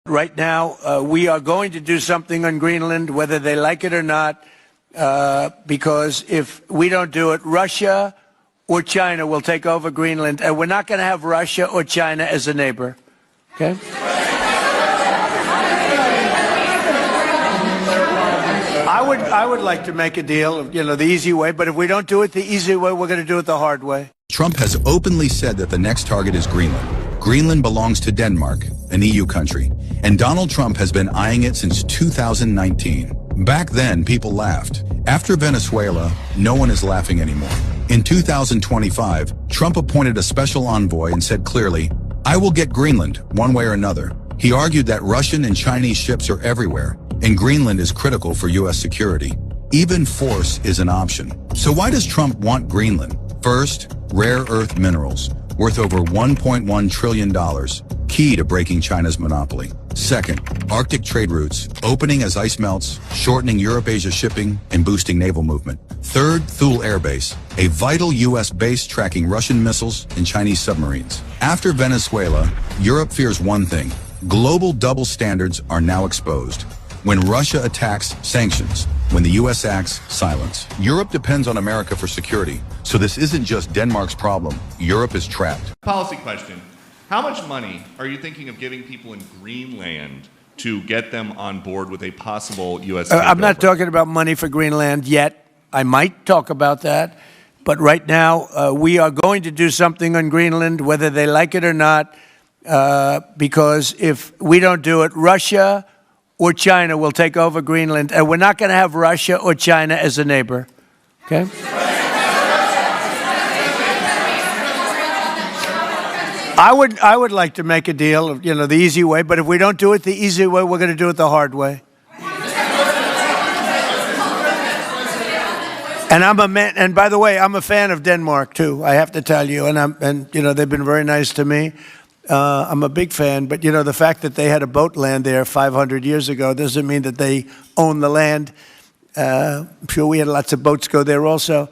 Right now, we are going to do something on Greenland, whether they like it or not, because if we don't do it, Russia or China will take over Greenland, and we're not going to have Russia or China as a neighbor. Okay? I would like to make a deal, the easy way, but if we don't do it the easy way, we're going to do it the hard way. Trump has openly said that the next target is Greenland. Greenland belongs to Denmark, an EU country, and Donald Trump has been eyeing it since 2019. Back then, people laughed. After Venezuela, no one is laughing anymore. In 2025, Trump appointed a special envoy and said clearly, "I will get Greenland, one way or another." He argued that Russian and Chinese ships are everywhere, and Greenland is critical for U.S. security. Even force is an option. So why does Trump want Greenland? First, rare earth minerals, worth over $1.1 trillion, key to breaking China's monopoly. Second, Arctic trade routes, opening as ice melts, shortening Europe-Asia shipping, and boosting naval movement. Third, Thule Air Base, a vital U.S. base tracking Russian missiles and Chinese submarines. After Venezuela, Europe fears one thing: global double standards are now exposed. When Russia attacks, sanctions. When the U.S. acts, silence. Europe depends on America for security. So this isn't just Denmark's problem. Europe is trapped. Policy question. How much money are you thinking of giving people in Greenland to get them on board with a possible U.S. I'm not talking about money for Greenland yet. I might talk about that. But right now, we are going to do something on Greenland, whether they like it or not, because if we don't do it, Russia or China will take over Greenland, and we're not going to have Russia or China as a neighbor. Okay? I would like to make a deal, the easy way, but if we don't do it the easy way, we're going to do it the hard way. And I'm a man, and by the way, I'm a fan of Denmark too, I have to tell you, and they've been very nice to me. I'm a big fan, but the fact that they had a boat land there 500 years ago doesn't mean that they own the land. I'm sure we had lots of boats go there also.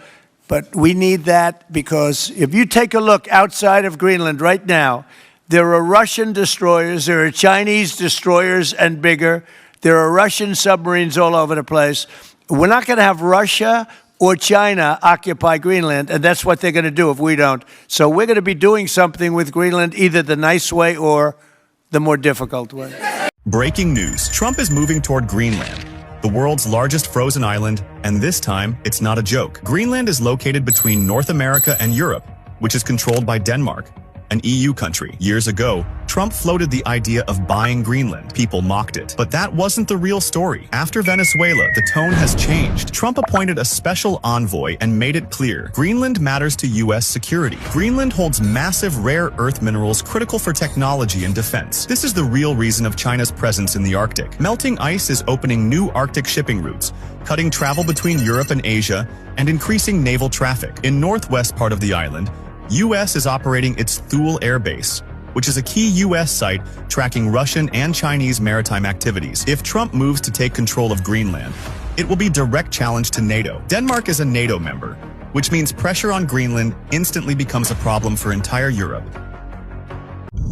But we need that because if you take a look outside of Greenland right now, there are Russian destroyers, there are Chinese destroyers and bigger, there are Russian submarines all over the place. We're not going to have Russia or China occupy Greenland, and that's what they're going to do if we don't. So we're going to be doing something with Greenland, either the nice way or the more difficult way. Breaking news. Trump is moving toward Greenland, the world's largest frozen island, and this time, it's not a joke. Greenland is located between North America and Europe, which is controlled by Denmark, an EU country. Years ago, Trump floated the idea of buying Greenland. People mocked it. But that wasn't the real story. After Venezuela, the tone has changed. Trump appointed a special envoy and made it clear Greenland matters to U.S. security. Greenland holds massive rare earth minerals critical for technology and defense. This is the real reason of China's presence in the Arctic. Melting ice is opening new Arctic shipping routes, cutting travel between Europe and Asia, and increasing naval traffic. In northwest part of the island, U.S. is operating its Thule Air Base, which is a key U.S. site tracking Russian and Chinese maritime activities. If Trump moves to take control of Greenland, it will be direct challenge to NATO. Denmark is a NATO member, which means pressure on Greenland instantly becomes a problem for entire Europe.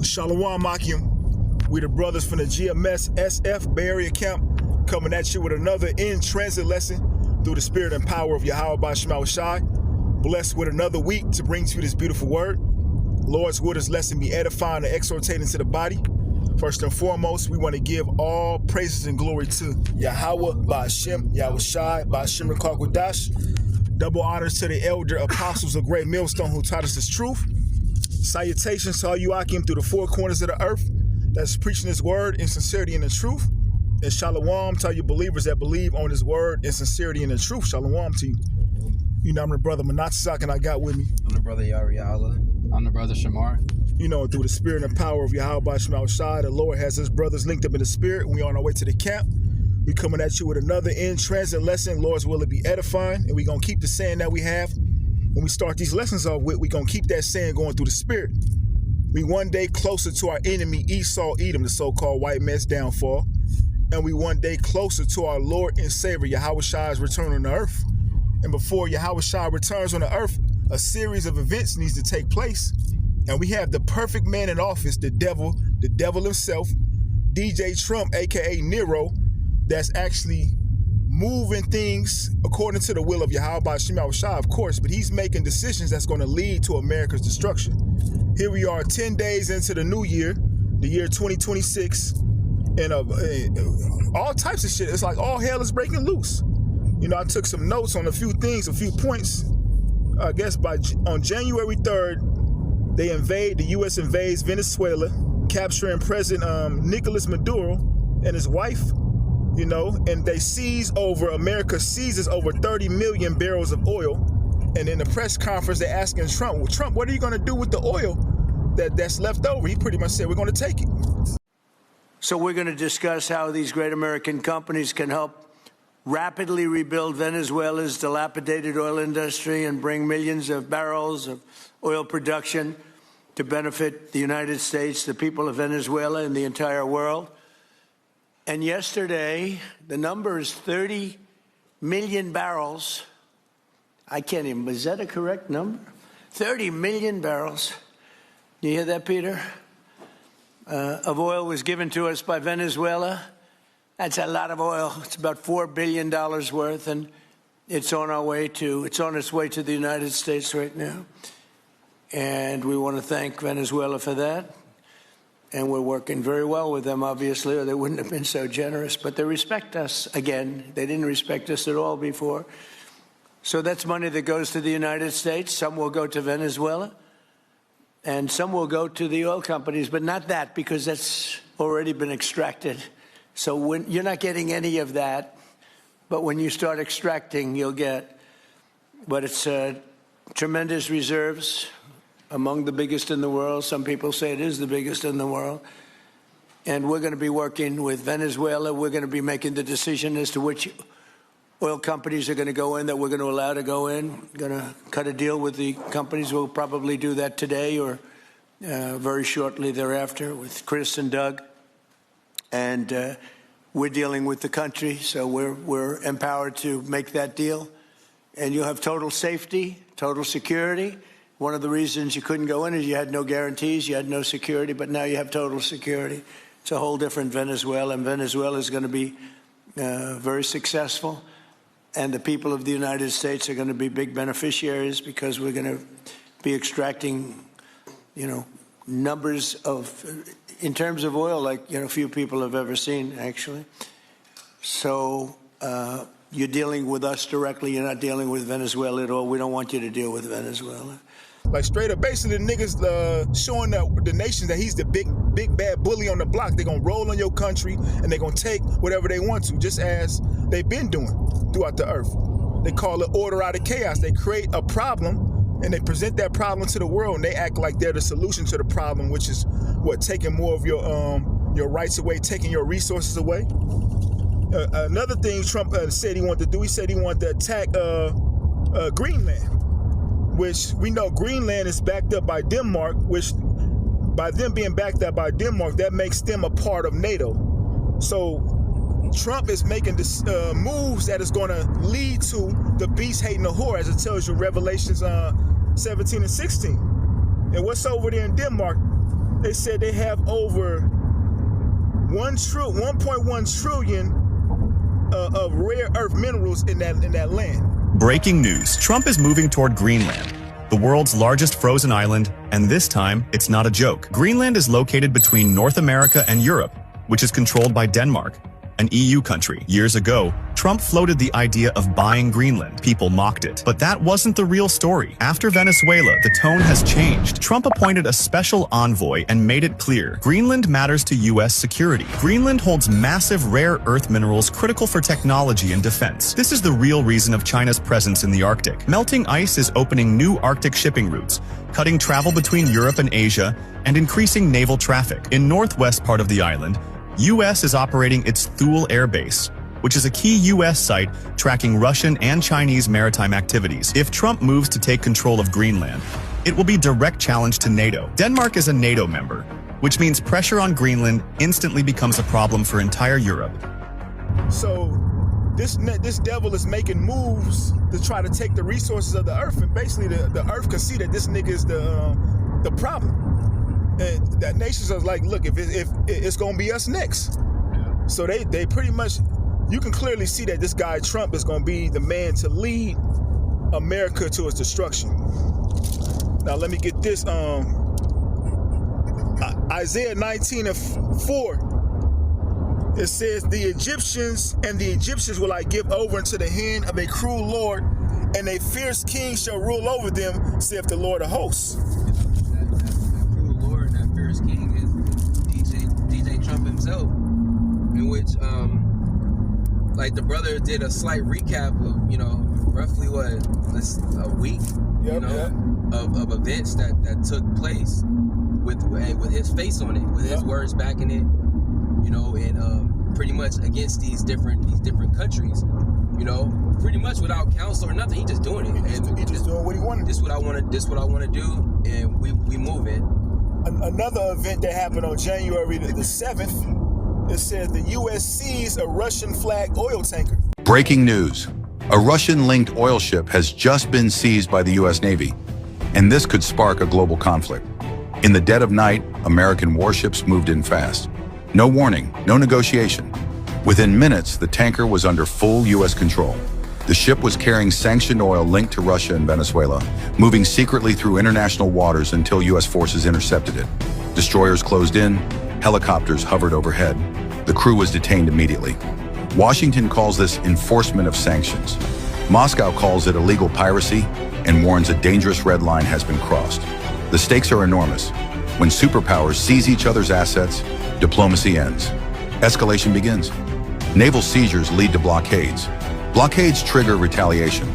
Shalom Akim, we the brothers from the GMS SF Bay Area camp, coming at you with another in-transit lesson through the spirit and power of Yahweh Bashma Shai. Blessed with another week to bring to you this beautiful word. Lord's word, this lesson be edifying and exhortating to the body. First and foremost, we want to give all praises and glory to Yahweh, Ba'ashem, Yahweh Shai, Ba'ashem Rekakwadash. Double honors to the elder apostles of Great Millstone who taught us this truth. Salutations to all you Akim through the four corners of the earth that's preaching this word in sincerity and in truth. And shalom to all you believers that believe on this word in sincerity and in truth. Shalom to you. I'm the brother Manatzak, and I got with me. I'm the brother Yariala. I'm the brother Shamar. Through the spirit and power of Yahweh Bashma Shai, the Lord has his brothers linked up in the spirit. We on our way to the camp. We coming at you with another in-transit lesson. Lord's will it be edifying, and we going to keep the saying that we have. When we start these lessons off with, we going to keep that saying going through the spirit. We one day closer to our enemy Esau, Edom, the so-called white man's downfall. And we one day closer to our Lord and Savior, Yahweh Shai's return on the earth. And before Yahweh Shai returns on the earth, a series of events needs to take place. And we have the perfect man in office, the devil himself, DJ Trump, aka Nero, that's actually moving things according to the will of Yahweh Shema Shah, of course, but he's making decisions that's going to lead to America's destruction. Here we are 10 days into the new year, the year 2026, and all types of shit. It's like all hell is breaking loose. You know, I took some notes on a few things, a few points. I guess on January 3rd, the U.S. invades Venezuela, capturing President Nicolas Maduro and his wife, you know, and America seizes over 30 million barrels of oil. And in the press conference, they're asking Trump, well, Trump, what are you going to do with the oil that's left over? He pretty much said, we're going to take it. So we're going to discuss how these great American companies can help rapidly rebuild Venezuela's dilapidated oil industry and bring millions of barrels of oil production to benefit the United States, the people of Venezuela, and the entire world. And yesterday, the number is 30 million barrels. I can't even, is that a correct number? 30 million barrels. You hear that, Peter? Of oil was given to us by Venezuela. That's a lot of oil. It's about $4 billion worth, and it's on its way to the United States right now. And we want to thank Venezuela for that. And we're working very well with them, obviously, or they wouldn't have been so generous. But they respect us again. They didn't respect us at all before. So that's money that goes to the United States. Some will go to Venezuela, and some will go to the oil companies, but not that, because that's already been extracted. So you're not getting any of that. But when you start extracting, you'll get. But it's tremendous reserves, among the biggest in the world. Some people say it is the biggest in the world. And we're going to be working with Venezuela. We're going to be making the decision as to which oil companies are going to go in, that we're going to allow to go in. Going to cut a deal with the companies. We'll probably do that today or very shortly thereafter with Chris and Doug. And we're dealing with the country, so we're empowered to make that deal. And you'll have total safety, total security. One of the reasons you couldn't go in is you had no guarantees, you had no security, but now you have total security. It's a whole different Venezuela, and Venezuela is going to be very successful. And the people of the United States are going to be big beneficiaries because we're going to be extracting, you know, numbers of, in terms of oil, like, you know, few people have ever seen, actually. So you're dealing with us directly. You're not dealing with Venezuela at all. We don't want you to deal with Venezuela. Like straight up, basically the niggas showing the nation that he's the big bad bully on the block. They're going to roll on your country and they're going to take whatever they want to, just as they've been doing throughout the earth. They call it order out of chaos. They create a problem and they present that problem to the world, and they act like they're the solution to the problem, which is what, taking more of your rights away, taking your resources away. Another thing Trump said he wanted to do, he said he wanted to attack Greenland, which we know Greenland is backed up by Denmark, which by them being backed up by Denmark, that makes them a part of NATO. So Trump is making this moves that is going to lead to the beast hating the whore, as it tells you Revelations 17 and 16. And what's over there in Denmark? They said they have over 1.1 trillion of rare earth minerals in that land. Breaking news. Trump is moving toward Greenland, the world's largest frozen island, and this time, it's not a joke. Greenland is located between North America and Europe, which is controlled by Denmark, an EU country. Years ago, Trump floated the idea of buying Greenland. People mocked it. But that wasn't the real story. After Venezuela, the tone has changed. Trump appointed a special envoy and made it clear Greenland matters to U.S. security. Greenland holds massive rare earth minerals critical for technology and defense. This is the real reason of China's presence in the Arctic. Melting ice is opening new Arctic shipping routes, cutting travel between Europe and Asia, and increasing naval traffic. In northwest part of the island, U.S. is operating its Thule Air Base, which is a key U.S. site tracking Russian and Chinese maritime activities. If Trump moves to take control of Greenland, it will be direct challenge to NATO. Denmark is a NATO member, which means pressure on Greenland instantly becomes a problem for entire Europe. So this devil is making moves to try to take the resources of the earth, and basically the earth can see that this nigga is the problem. And that nations are like, look, if it's gonna be us next. Yeah. So they pretty much, you can clearly see that this guy Trump is gonna be the man to lead America to its destruction. Now let me get this. Isaiah 19:4. It says, the Egyptians will I give over into the hand of a cruel Lord, and a fierce king shall rule over them, saith the Lord of hosts. That cruel Lord and that fierce king is DJ Trump himself, in which like the brother did a slight recap of, you know, roughly a week, of events that took place with his face on it, with his words backing it, you know, and pretty much against these different countries, you know, pretty much without counsel or nothing. He just doing it, and He just doing what he wanted. This what I want to do, and we move it. Another event that happened on January the 7th, it says the U.S. seized a Russian flag oil tanker. Breaking news. A Russian-linked oil ship has just been seized by the U.S. Navy, and this could spark a global conflict. In the dead of night, American warships moved in fast. No warning, no negotiation. Within minutes, the tanker was under full U.S. control. The ship was carrying sanctioned oil linked to Russia and Venezuela, moving secretly through international waters until U.S. forces intercepted it. Destroyers closed in, helicopters hovered overhead. The crew was detained immediately. Washington calls this enforcement of sanctions. Moscow calls it illegal piracy and warns a dangerous red line has been crossed. The stakes are enormous. When superpowers seize each other's assets, diplomacy ends. Escalation begins. Naval seizures lead to blockades. Blockades trigger retaliation.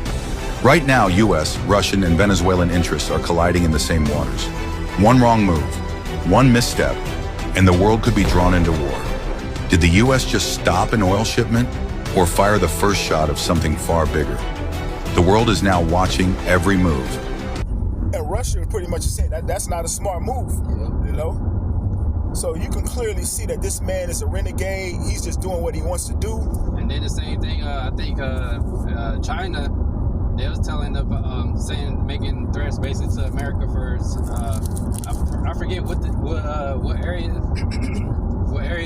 Right now, U.S., Russian, and Venezuelan interests are colliding in the same waters. One wrong move, one misstep, and the world could be drawn into war. Did the U.S. just stop an oil shipment or fire the first shot of something far bigger? The world is now watching every move. And Russia is pretty much saying that's not a smart move, you know? So you can clearly see that this man is a renegade. He's just doing what he wants to do. And then the same thing, I think China, they was making threats basically to America for, I forget what area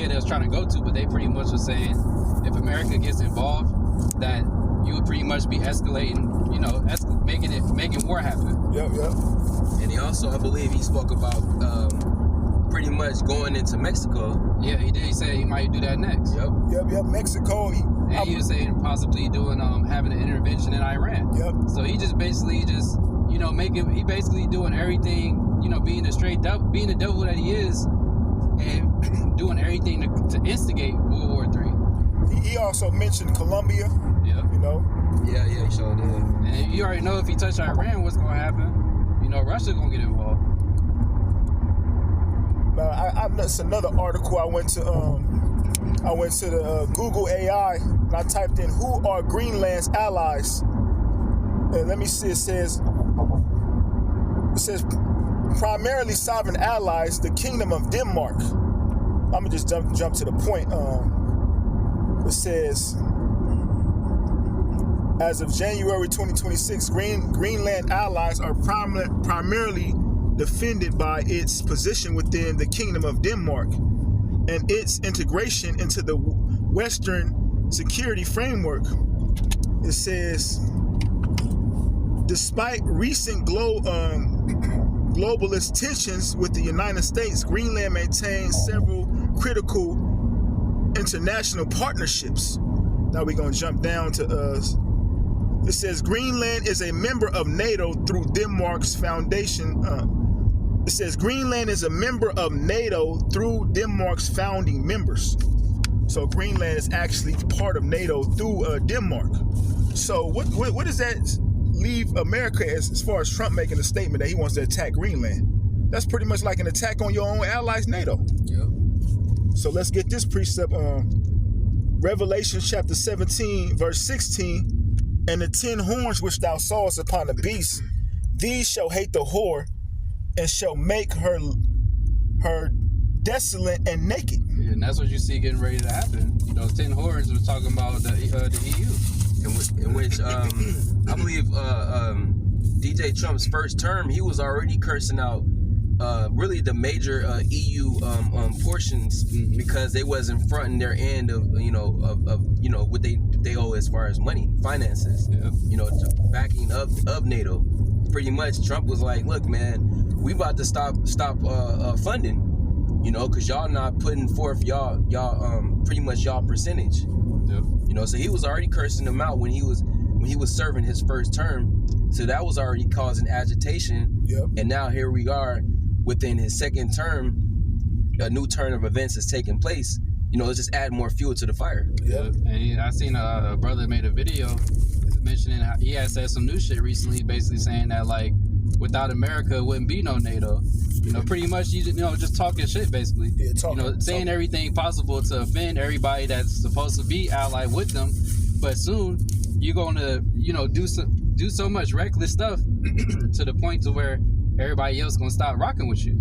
they was trying to go to, but they pretty much was saying if America gets involved, that you would pretty much be escalating, you know, making war happen. Yep. And he also, I believe, he spoke about pretty much going into Mexico. Yeah, he did. He said he might do that next. Yep. Mexico. And he was saying possibly doing having an intervention in Iran. Yep. So he basically you know, he basically doing everything, you know, being the devil that he is, and doing everything to instigate World War III. He also mentioned Colombia. Yeah. You know. Yeah, he sure did. And you already know if he touched Iran, what's gonna happen? You know, Russia's gonna get involved. That's another article. I went to the Google AI and I typed in who are Greenland's allies. And let me see. It says primarily sovereign allies, the Kingdom of Denmark. I'm gonna just jump to the point. It says, as of January 2026, Greenland allies are primarily defended by its position within the Kingdom of Denmark and its integration into the Western security framework. It says, despite recent globalist tensions with the United States, Greenland maintains several critical international partnerships. Now we're going to jump down to us. It says Greenland is a member of NATO through Denmark's foundation. It says Greenland is a member of NATO through Denmark's founding members. So Greenland is actually part of NATO through Denmark. So what does that leave America as far as Trump making a statement that he wants to attack Greenland? That's pretty much like an attack on your own allies, NATO. Yep. So let's get this precept on Revelation chapter 17, verse 16. And the 10 horns which thou sawest upon the beast, these shall hate the whore, and shall make her desolate and naked. Yeah, and that's what you see getting ready to happen. You know, 10 horns was talking about the EU. In which I believe DJ Trump's first term, he was already cursing out really the major EU portions because they wasn't fronting their end of what they owe as far as money, finances. Backing of NATO. Pretty much, Trump was like, "Look, man, we about to stop funding, because y'all not putting forth y'all pretty much y'all percentage." So he was already cursing them out when he was serving his first term. So that was already causing agitation. And now here we are within his second term, a new turn of events is taking place. It's just add more fuel to the fire. And I seen a brother made a video mentioning how he had said some new shit recently, basically saying that like without America it wouldn't be no NATO. Pretty much just talking shit basicly. Saying everything possible to offend everybody that's supposed to be allied with them, but soon you're gonna do so much reckless stuff to the point to where everybody else gonna stop rocking with you.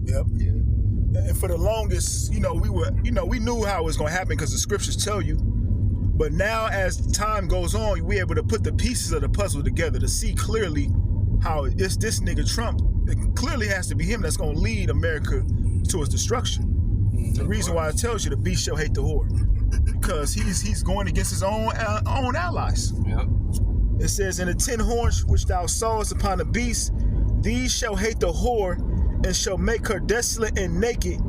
And for the longest, we knew how it was gonna happen because the scriptures tell you. But now, as time goes on, we're able to put the pieces of the puzzle together to see clearly how it's this nigga Trump. It clearly has to be him that's gonna lead America to its destruction. The reason why it tells you the beast shall hate the whore, because he's going against his own allies. It says, "In the 10 horns which thou sawest upon the beast, these shall hate the whore, and shall make her desolate and naked,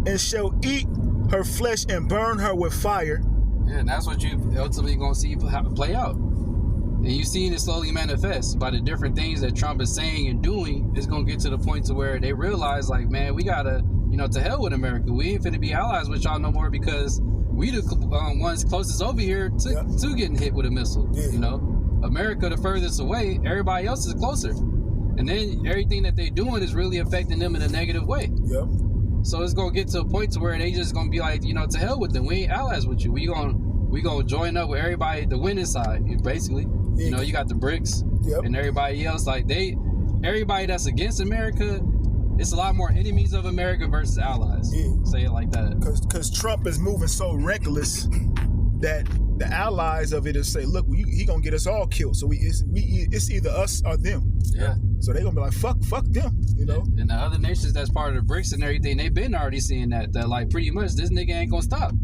and shall eat her flesh and burn her with fire." Yeah, and that's what you ultimately gonna see play out. And you seeing it slowly manifest by the different things that Trump is saying and doing. It's gonna get to the point to where they realize, like, man, we gotta, to hell with America. We ain't finna be allies with y'all no more because we the ones closest over here to getting hit with a missile. America the furthest away, everybody else is closer. And then everything that they doing is really affecting them in a negative way. So it's gonna get to a point to where they just gonna be like, to hell with them. We ain't allies with you. We gonna join up with everybody, the winning side, basically. You got the BRICS and everybody else. Like everybody that's against America, it's a lot more enemies of America versus allies. Say it like that. Because Trump is moving so reckless that the allies of it is say, look, he gonna get us all killed. So it's either us or them. So they gonna be like, fuck them, And the other nations that's part of the BRICS and everything, they've been already seeing that like pretty much this nigga ain't gonna stop.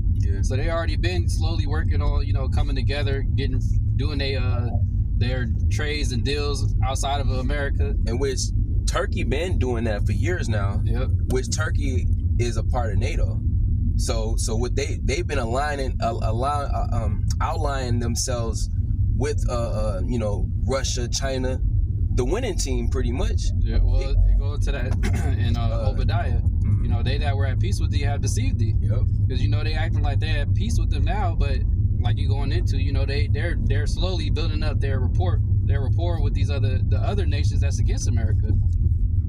So they already been slowly working on, coming together, doing their trades and deals outside of America. In which Turkey been doing that for years now. Which Turkey is a part of NATO. So what they've been outlining themselves with Russia, China, the winning team pretty much. Well, they go to that in Obadiah. They that were at peace with thee have deceived thee. Because they acting like they're at peace with them now, but like you going into, they're slowly building up their rapport with the other nations that's against America.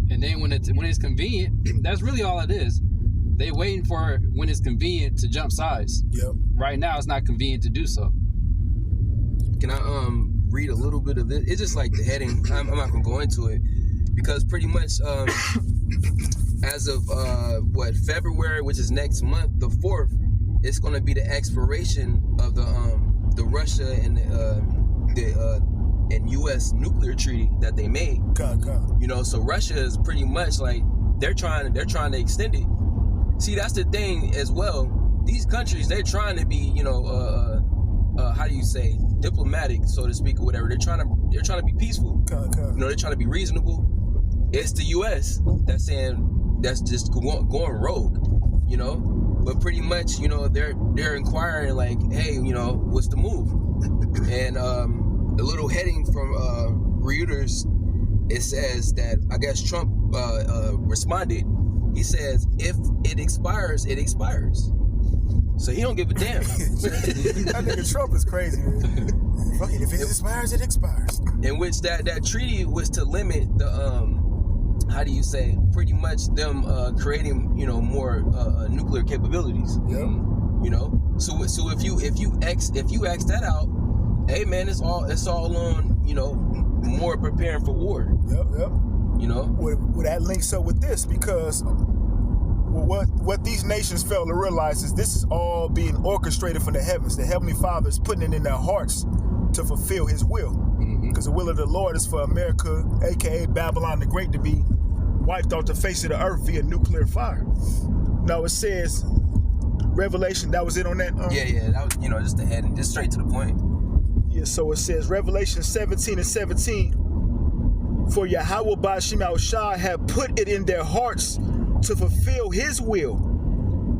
And then when it's convenient, that's really all it is. They waiting for when it's convenient to jump sides. Right now, it's not convenient to do so. Can I read a little bit of this? It's just like the heading. I'm not gonna go into it because pretty much as of February, which is next month, the 4th, it's gonna be the expiration of the Russia and and U.S. nuclear treaty that they made. So Russia is pretty much like they're trying to extend it. See, that's the thing as well. These countries, they're trying to be, how do you say, diplomatic, so to speak, or whatever. They're trying to be peaceful. They're trying to be reasonable. It's the U.S. that's saying that's just going rogue. But pretty much, they're inquiring like, hey, what's the move? And a little heading from Reuters, it says that I guess Trump responded. He says, if it expires, it expires. So he don't give a damn. That nigga Trump is crazy, man. Fuck it, if it expires, it expires. In which that treaty was to limit the how do you say, pretty much them creating more nuclear capabilities. So if you X that out, hey man, it's all on more preparing for war. Well, that links up with this because what these nations fail to realize is this is all being orchestrated from the heavens. The Heavenly Father is putting it in their hearts to fulfill His will. Because the will of the Lord is for America, aka Babylon the Great, to be wiped off the face of the earth via nuclear fire. No, it says Revelation. That was it on that. Yeah. That was, just the heading, just straight to the point. Yeah. So it says Revelation 17:17. For Yahweh Ba'Shem Yahushua had put it in their hearts to fulfill His will,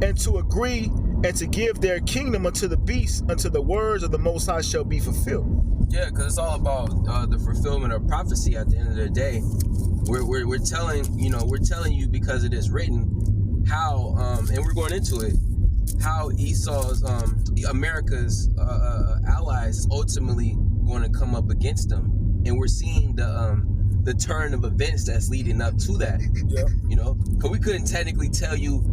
and to agree and to give their kingdom unto the beast, until the words of the Most High shall be fulfilled. Yeah, because it's all about the fulfillment of prophecy. At the end of the day, we're telling you because it is written how, and we're going into it, how Esau's America's allies is ultimately going to come up against them, and we're seeing the turn of events that's leading up to that. Yeah. Because we couldn't technically tell you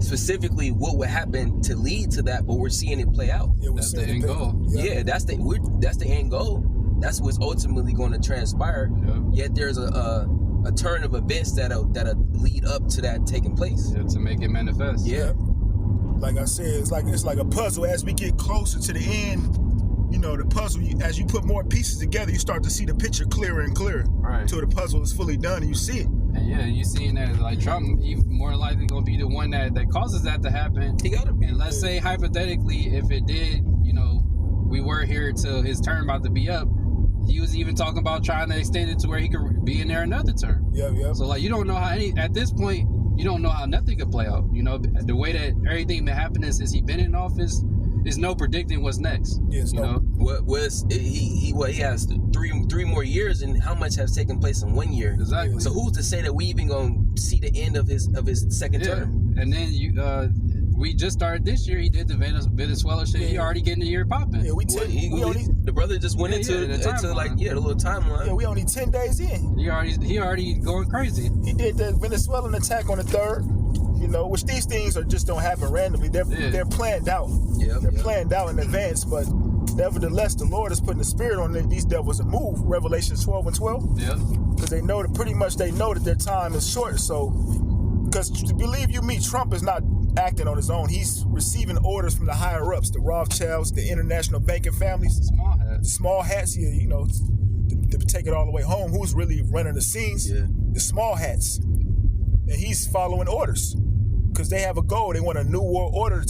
specifically what would happen to lead to that, but we're seeing it play out. Yeah, That's the end goal. Yeah, that's the end goal. That's what's ultimately going to transpire. Yeah. Yet there's a turn of events that'll lead up to that taking place. Yeah, to make it manifest. Yeah. Like I said, it's like a puzzle. As we get closer to the end, the puzzle, as you put more pieces together, you start to see the picture clearer and clearer. Right. Until the puzzle is fully done and you see it. And yeah, you seeing that like Trump, he more likely gonna be the one that causes that to happen. He gotta be. And let's say hypothetically, if it did, we were here till his term about to be up. He was even talking about trying to extend it to where he could be in there another term. Yeah. So like, you don't know how at this point, you don't know how nothing could play out. The way that everything been happening since he been in office, there's no predicting what's next. Yes, no. He has three more years, and how much has taken place in 1 year? Exactly. So who's to say that we even gonna see the end of his second term? And then we just started this year. He did the Venezuela shit. He already getting the year popping. Yeah, The brother just went into the little timeline. Yeah, we only 10 days in. He already going crazy. He did the Venezuelan attack on the 3rd. Which these things just don't happen randomly. They're planned out. Yeah, They're planned out in advance, but nevertheless, the Lord is putting the spirit on these devils to move. Revelation 12:12. Yeah. Because they know that their time is short. So, because to believe you me, Trump is not acting on his own. He's receiving orders from the higher ups, the Rothschilds, the international banking families, the small hats. To take it all the way home. Who's really running the scenes? Yeah. The small hats. And he's following orders because they have a goal. They want a new world order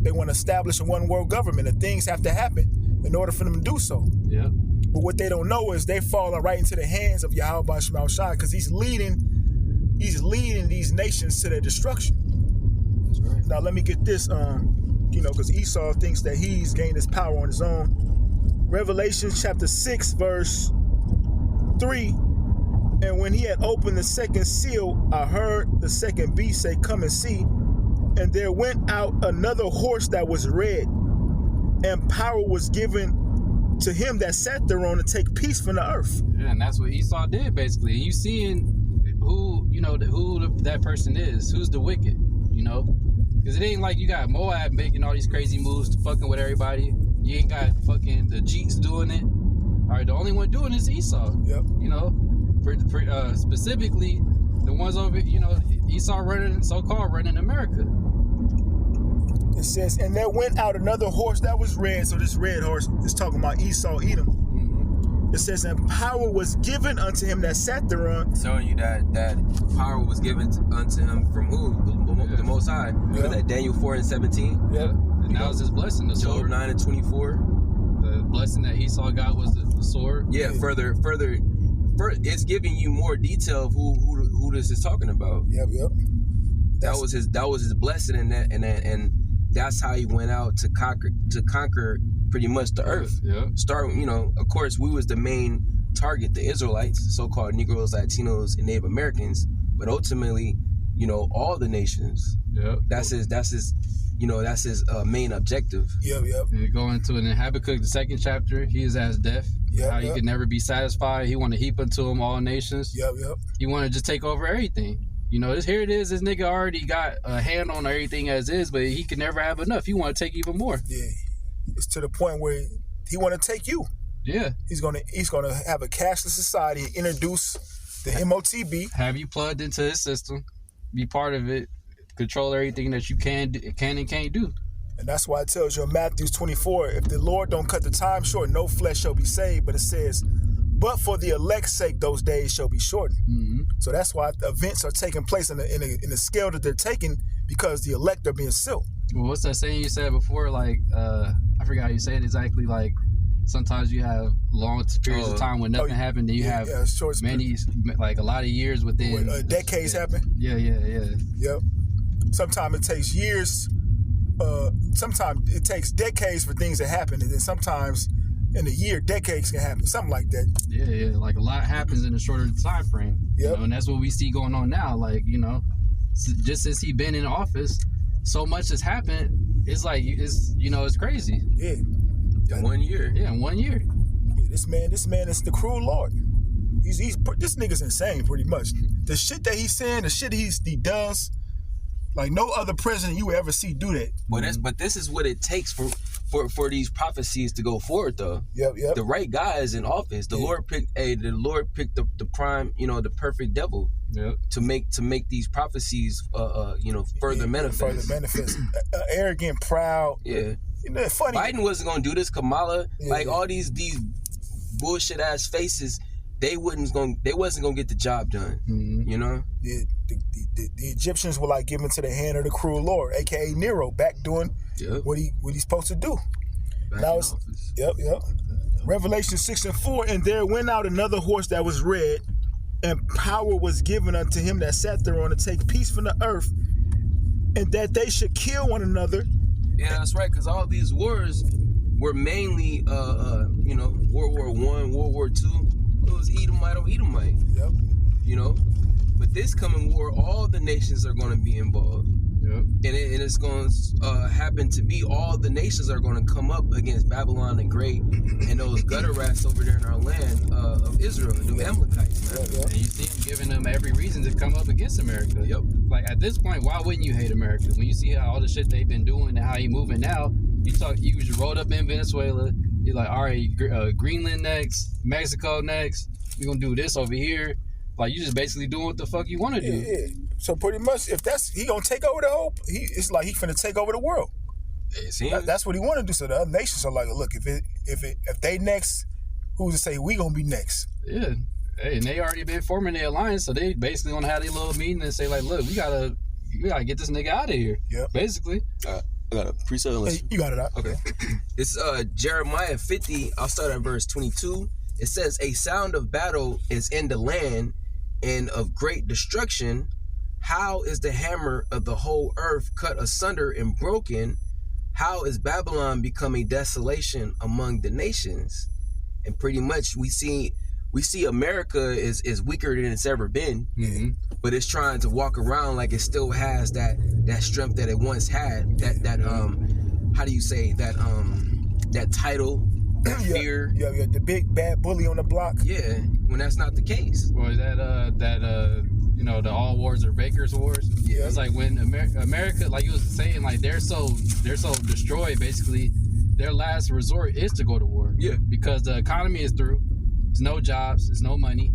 they want to establish a one world government, and things have to happen in order for them to do so. Yeah. But what they don't know is they're falling right into the hands of Yahweh Ba'Shem Yahushua because he's leading these nations to their destruction. That's right. Now let me get this, because Esau thinks that he's gained his power on his own. Revelation chapter 6, verse 3. And when he had opened the second seal, I heard the second beast say, "Come and see." And there went out another horse that was red, and power was given to him that sat thereon to take peace from the earth. Yeah, and that's what Esau did basically. You seeing who that person is, who's the wicked, because it ain't like you got Moab making all these crazy moves, fucking with everybody. You ain't got fucking the Jeets doing it. All right, the only one doing it is Esau. Yep. Specifically, the ones over, Esau so-called running America. It says, and there went out another horse that was red. So this red horse is talking about Esau, Edom. Mm-hmm. It says, and power was given unto him that sat thereon. Showing you that power was given unto him from who? The Most High. Yeah. That Daniel 4:17. Yeah. And that was his blessing, the Job sword. 9:24. The blessing that Esau got was the sword. Yeah. Further, it's giving you more detail of who this is talking about. Yep. That was his blessing, and that's how he went out to conquer pretty much the earth. Yeah. Of course, we was the main target, the Israelites, so-called Negroes, Latinos, and Native Americans, but ultimately, all the nations. Yeah. That's his main objective. Yep. And going to in Habakkuk, the 2nd chapter, he is as death. How he could never be satisfied. He want to heap unto him all nations. Yep. He want to just take over everything. Here it is. This nigga already got a hand on everything as is, but he can never have enough. He want to take even more. Yeah. It's to the point where he want to take you. Yeah. He's gonna have a cashless society. Introduce the MOTB. Have you plugged into his system? Be part of it. Control everything that you can and can't do. And that's why it tells you in Matthew 24, if the Lord don't cut the time short, no flesh shall be saved. But it says, But for the elect's sake, those days shall be shortened. So that's why events are taking place in the scale that they're taking, because the elect are being sealed. Well, what's that saying you said before? Like, I forgot how you say it exactly. Like, sometimes you have long periods of time when nothing happened, and you have many, like a lot of years within. Decades happen. Yeah. Yep. Sometimes it takes years. Sometimes it takes decades for things to happen, and then sometimes in a year, decades can happen. Something like that. Yeah. Like a lot happens in a shorter time frame. Yep. You know, and that's what we see going on now. Like, you know, just since he been in office, so much has happened. It's like it's crazy. Yeah. In 1 year. Yeah, in 1 year. Yeah, this man is the cruel Lord. This nigga's insane, pretty much. The shit that he's saying, the shit he does, like no other president you ever see do that. But this is what it takes for these prophecies to go forward, though. Yep. The right guy is in office. The Lord picked the prime, the perfect devil. Yep. To make these prophecies, further manifest. Arrogant, proud. Yeah. Funny. Biden wasn't gonna do this. Kamala, all these bullshit ass faces, they wasn't gonna get the job done. You know. The Egyptians were like given to the hand of the cruel Lord, aka Nero, back doing what he's supposed to do. Now it's yep. Revelation 6:4, and there went out another horse that was red, and power was given unto him that sat thereon to take peace from the earth, and that they should kill one another. Yeah, that's right. Because all these wars were mainly, World War I, World War II. It was Edomite on Edomite. Yep. But this coming war, all the nations are going to be involved. Yep. And it's going to happen to be all the nations are going to come up against Babylon the Great and those gutter rats over there in our land of Israel, the Amalekites, man. Yep. And you see him giving them every reason to come up against America. Yep. Like at this point, why wouldn't you hate America? When you see how all the shit they've been doing and how he moving now, you just rolled up in Venezuela. You're like, all right, Greenland next, Mexico next. We're gonna do this over here. Like you just basically doing what the fuck you want to do. Yeah. So pretty much, if he gonna take over the whole, it's like he finna take over the world. That's what he want to do. So the other nations are like, look, if they next, who's to say we gonna be next? Yeah. Hey, and they already been forming their alliance, so they basically gonna have their little meeting and say like, look, we gotta get this nigga out of here. Yep. Basically. I got a preset. Hey, you got it out. Okay. It's Jeremiah 50. I'll start at verse 22. It says, a sound of battle is in the land and of great destruction. How is the hammer of the whole earth cut asunder and broken? How is Babylon become a desolation among the nations? And pretty much we see America is weaker than it's ever been, but it's trying to walk around like it still has that strength that it once had. That how do you say that title, that fear? Yeah, the big bad bully on the block. Yeah, when that's not the case. Well, the all wars are Baker's wars. Yeah. It's like when America, like you was saying, like they're so destroyed. Basically, their last resort is to go to war. Yeah, because the economy is through. There's no jobs. There's no money.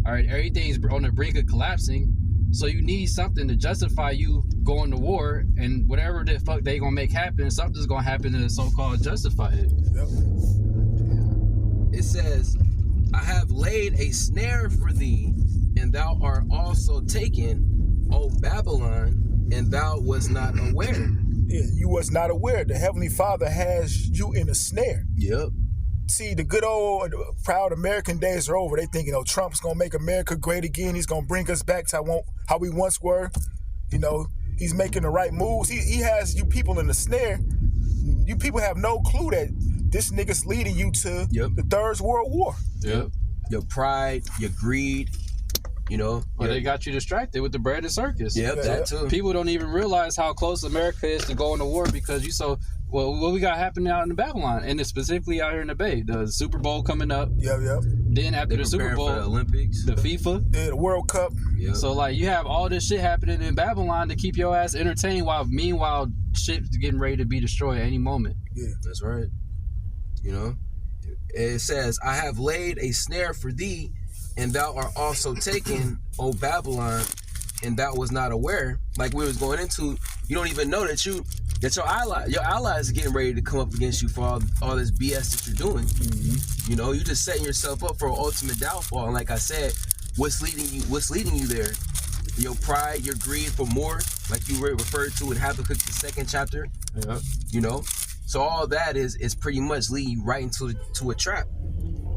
All right, everything's on the brink of collapsing. So you need something to justify you going to war, and whatever the fuck they gonna make happen, something's gonna happen to so-called justify it. Yep. It says, I have laid a snare for thee, and thou art also taken, O Babylon, and thou was not aware. Yeah, you was not aware. The Heavenly Father has you in a snare. Yep. See, the good old proud American days are over. They thinking, Trump's gonna make America great again. He's gonna bring us back to how we once were. He's making the right moves. He has you people in the snare. You people have no clue that this nigga's leading you to the Third World War. Yep. Your pride, your greed, Well, they got you distracted with the bread and circus. Yep, that too. People don't even realize how close America is to going to war because what we got happening out in Babylon, and it's specifically out here in the Bay. The Super Bowl coming up. Yep. Then after the Super Bowl, for the Olympics, the FIFA, the World Cup. Yep. So like you have all this shit happening in Babylon to keep your ass entertained, while meanwhile shit's getting ready to be destroyed at any moment. Yeah, that's right. It says, I have laid a snare for thee, and thou art also taken, O Babylon, and thou was not aware. Like we was going into, you don't even know that that your allies are getting ready to come up against you for all this BS that you're doing. You know, you're just setting yourself up for an ultimate downfall. And like I said, what's leading you there? Your pride, your greed for more, like you referred to in Habakkuk, the 2nd chapter. Yeah. You know, so all that is pretty much leading you right into a trap.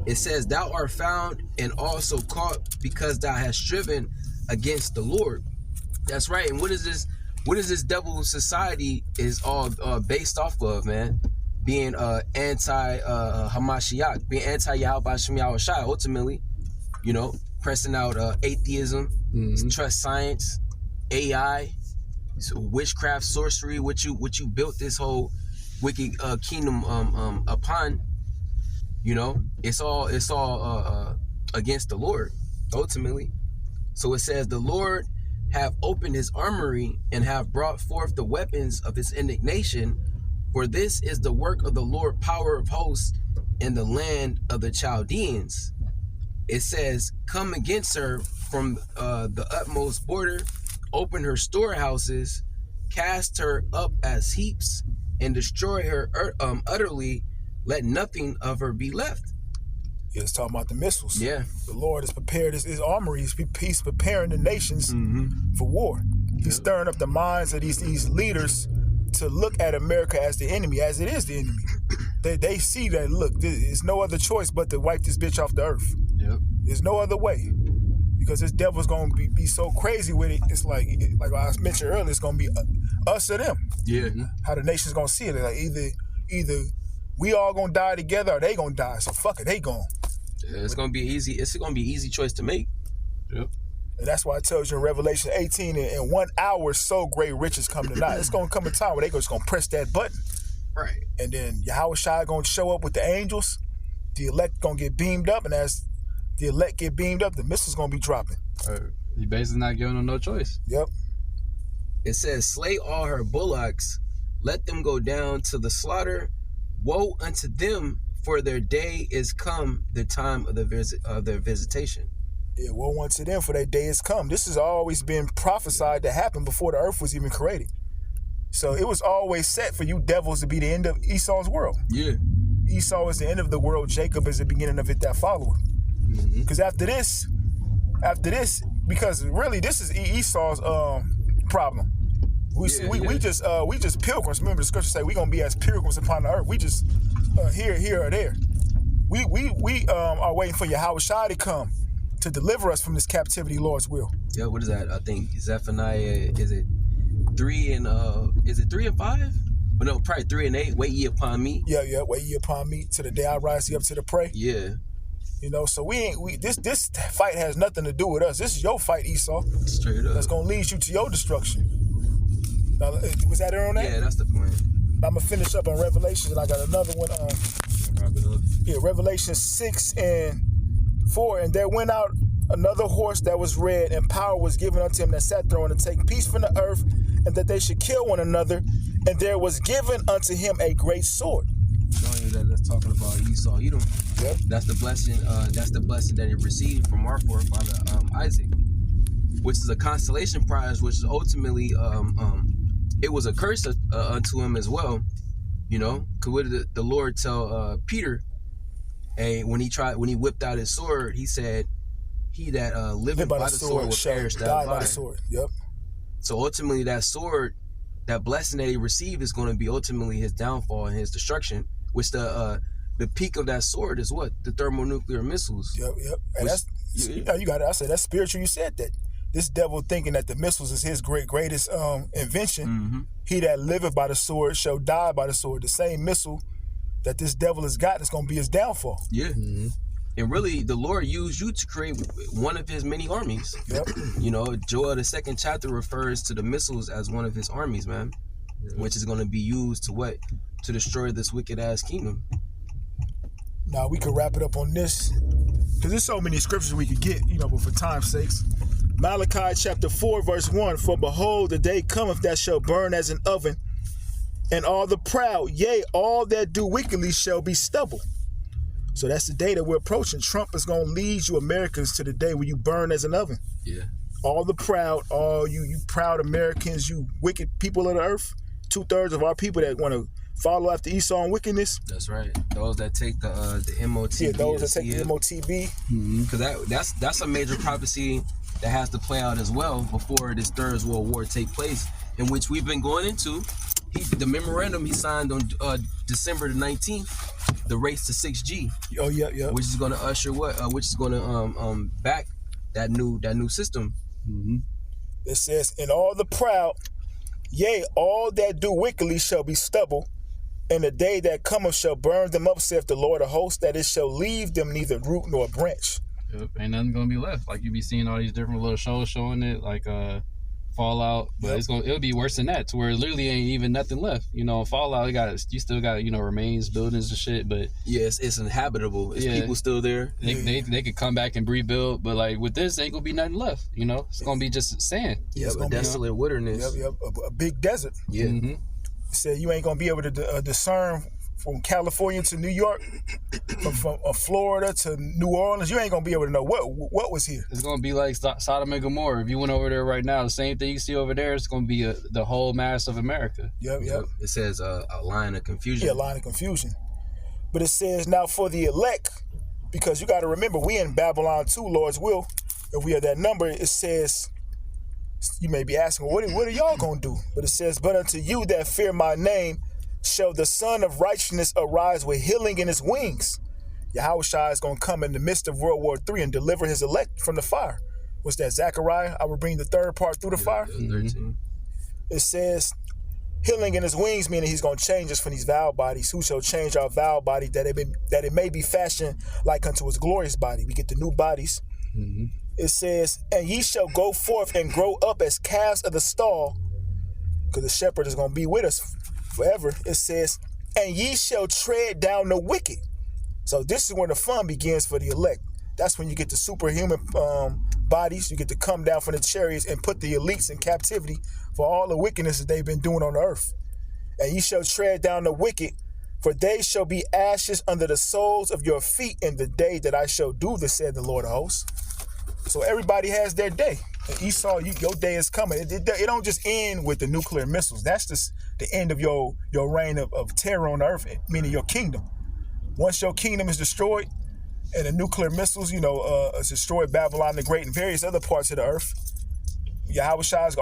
It says, "Thou art found and also caught because thou hast striven against the Lord." That's right. And what is this? What is this devil society is all based off of, man? Being anti Hamashiach, being anti Yahweh Shem Yahushai, ultimately, you know, pressing out atheism, trust science, AI, so witchcraft, sorcery, what you built this whole wicked kingdom upon. You know, it's all against the Lord, ultimately. So it says, "The Lord have opened his armory and have brought forth the weapons of his indignation, for this is the work of the Lord, power of hosts, in the land of the Chaldeans." It says, "Come against her from the utmost border, open her storehouses, cast her up as heaps, and destroy her utterly. Let nothing of her be left." Yeah, it's talking about the missiles. Yeah. The Lord has prepared his armory. He's preparing the nations for war. He's stirring up the minds of these leaders to look at America as the enemy, as it is the enemy. They see that, look, there's no other choice but to wipe this bitch off the earth. Yep. There's no other way. Because this devil's going to be so crazy with it. It's like I mentioned earlier, it's going to be us or them. Yeah. How the nation's going to see it. Like either we all going to die together or they going to die. So fuck it, they gone. It's gonna be easy choice to make. Yep. And that's why I told you in Revelation 18, in 1 hour, so great riches come to naught. It's gonna come a time where they just gonna press that button. Right. And then Yahweh Shai gonna show up with the angels. The elect gonna get beamed up, and as the elect get beamed up, the missiles gonna be dropping. He basically not giving them no choice. Yep. It says, "Slay all her bullocks, let them go down to the slaughter. Woe unto them, for their day is come, the time of their visitation." Yeah, woe unto them, for their day is come. This has always been prophesied to happen before the earth was even created. So it was always set for you devils to be the end of Esau's world. Yeah. Esau is the end of the world. Jacob is the beginning of it that followed. Because after this, because really this is Esau's problem. We just pilgrims. Remember the scripture say we gonna be as pilgrims upon the earth. We just here or there. We are waiting for Yahweh Shai to come to deliver us from this captivity, Lord's will. Yeah. What is that? I think Zephaniah, is it 3 and 5? But no, probably 3 and 8. Wait ye upon me. Yeah. Wait ye upon me to the day I rise ye up to the prey. Yeah. You know, so this fight has nothing to do with us. This is your fight, Esau. Straight up. That's gonna lead you to your destruction. Now, was that there on that? Yeah, that's the point. I'm gonna finish up on Revelation, and I got another one. Yeah, Revelation 6:4, and there went out another horse that was red, and power was given unto him that sat thereon to take peace from the earth, and that they should kill one another. And there was given unto him a great sword. Showing you that that's talking about Esau, Edom. Yep. That's the blessing. That's the blessing that he received from our forefather Isaac, which is a consolation prize, which is ultimately it was a curse unto him as well. You know, because what did the Lord tell Peter? And when he whipped out his sword, he said, "He that liveth by the sword will perish die by the sword." Yep. So ultimately, that sword, that blessing that he received, is going to be ultimately his downfall and his destruction. Which the peak of that sword is what? The thermonuclear missiles. Yep. And you got it. I said that's spiritual. You said that. This devil thinking that the missiles is his greatest invention. He that liveth by the sword shall die by the sword. The same missile that this devil has got is going to be his downfall. Yeah. And really, the Lord used you to create one of his many armies. Yep. You know, Joel, the 2nd chapter, refers to the missiles as one of his armies, man. Which is going to be used to what? To destroy this wicked-ass kingdom. Now, we could wrap it up on this, because there's so many scriptures we could get, but for time's sakes. Malachi chapter 4, verse 1, "For behold, the day cometh that shall burn as an oven, and all the proud, yea, all that do wickedly shall be stubble." So that's the day that we're approaching. Trump is going to lead you Americans to the day where you burn as an oven. Yeah. All the proud, all you proud Americans, you wicked people of the earth, 2/3 of our people that want to follow after Esau and wickedness. That's right. Those that take the MOTB. Yeah, those that take the MOTB. Because that's a major prophecy that has to play out as well before this Third World War take place, in which we've been going into. The memorandum he signed on December the 19th, the race to 6G. Oh yeah, yeah. Which is going to usher which is going to back that new system. It says, "And all the proud, yea, all that do wickedly shall be stubble, and the day that cometh shall burn them up, saith the Lord of hosts, that it shall leave them neither root nor branch." Yep, ain't nothing gonna be left. Like you be seeing all these different little shows showing it, like Fallout, but it'll be worse than that, to where it literally ain't even nothing left. You know, Fallout, you still got remains, buildings and shit, but yes, it's inhabitable. It's people still there. They could come back and rebuild, but like with this, ain't gonna be nothing left. You know, it's gonna be just sand. Yeah, a desolate wilderness. Yep, a big desert. Yeah. It said you ain't gonna be able to discern from California to New York, from Florida to New Orleans. You ain't gonna be able to know what was here. It's gonna be like Sodom and Gomorrah. If you went over there right now, the same thing you see over there, it's gonna be the whole mass of America. Yep. It says a line of confusion. Yeah, a line of confusion. But it says, now for the elect, because you got to remember, we in Babylon too, Lord's will. If we are that number, it says, you may be asking, well, what are y'all gonna do? But it says, but unto you that fear my name, shall the Son of Righteousness arise with healing in his wings. Yahushua is going to come in the midst of World War III and deliver his elect from the fire. What's that, Zechariah? I will bring the third part through the fire. 13. It says, healing in his wings, meaning he's going to change us from these vile bodies. Who shall change our vile body, that it may be fashioned like unto his glorious body. We get the new bodies. It says, and ye shall go forth and grow up as calves of the stall, because the shepherd is going to be with us forever. It says, and ye shall tread down the wicked. So this is where the fun begins for the elect. That's when you get the superhuman bodies. You get to come down from the chariots and put the elites in captivity for all the wickedness that they've been doing on the earth. And ye shall tread down the wicked, for they shall be ashes under the soles of your feet in the day that I shall do this, said the Lord of hosts. So everybody has their day. And Esau, your day is coming. It don't just end with the nuclear missiles. That's just the end of your reign of terror on the earth, meaning your kingdom. Once your kingdom is destroyed and the nuclear missiles, is destroyed, Babylon the Great and various other parts of the earth, Yahushua is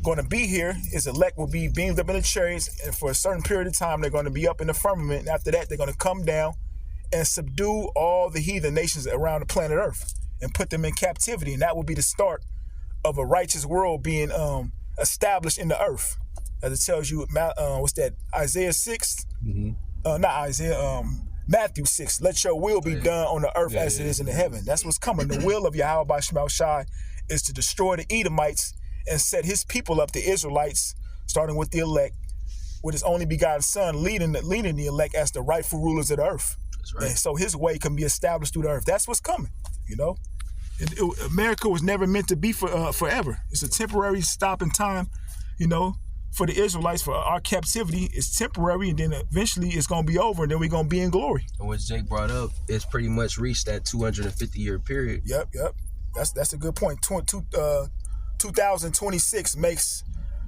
going to be here. His elect will be beamed up in the chariots, and for a certain period of time, they're going to be up in the firmament. And after that, they're going to come down and subdue all the heathen nations around the planet Earth and put them in captivity. And that will be the start of a righteous world being established in the earth. As it tells you, what's that, Isaiah 6? Not Isaiah, Matthew 6. Let your will be done on the earth as it is in the heaven. That's what's coming. The will of Yahweh Shema Shai is to destroy the Edomites and set his people up, the Israelites, starting with the elect, with his only begotten son leading the elect as the rightful rulers of the earth. That's right. And so his way can be established through the earth. That's what's coming, America was never meant to be for forever. It's a temporary stop in time, for the Israelites, for our captivity. It's temporary, and then eventually it's going to be over, and then we're going to be in glory. And what Jake brought up, it's pretty much reached that 250-year period. Yep. That's a good point. 2026 makes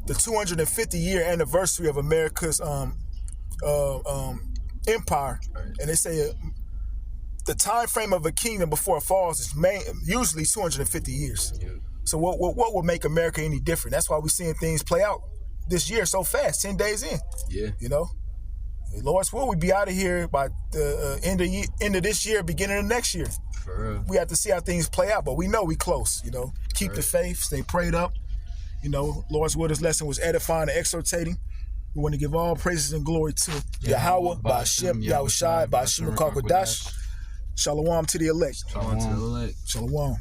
the 250-year anniversary of America's empire, and they say the time frame of a kingdom before it falls is usually 250 years. Yeah. So what would make America any different? That's why we're seeing things play out this year so fast, 10 days in. Yeah. Lord's will, we be out of here by the end of this year, beginning of next year. For real. We have to see how things play out, but we know we close, Keep the faith, stay prayed up. Lord's will, this lesson was edifying and exhortating. We want to give all praises and glory to Yahweh, Ba'Shem, Yahushai, Ba'Shem, Kakwadash. Shalom to the elect. Shalom to the elect. Shalom.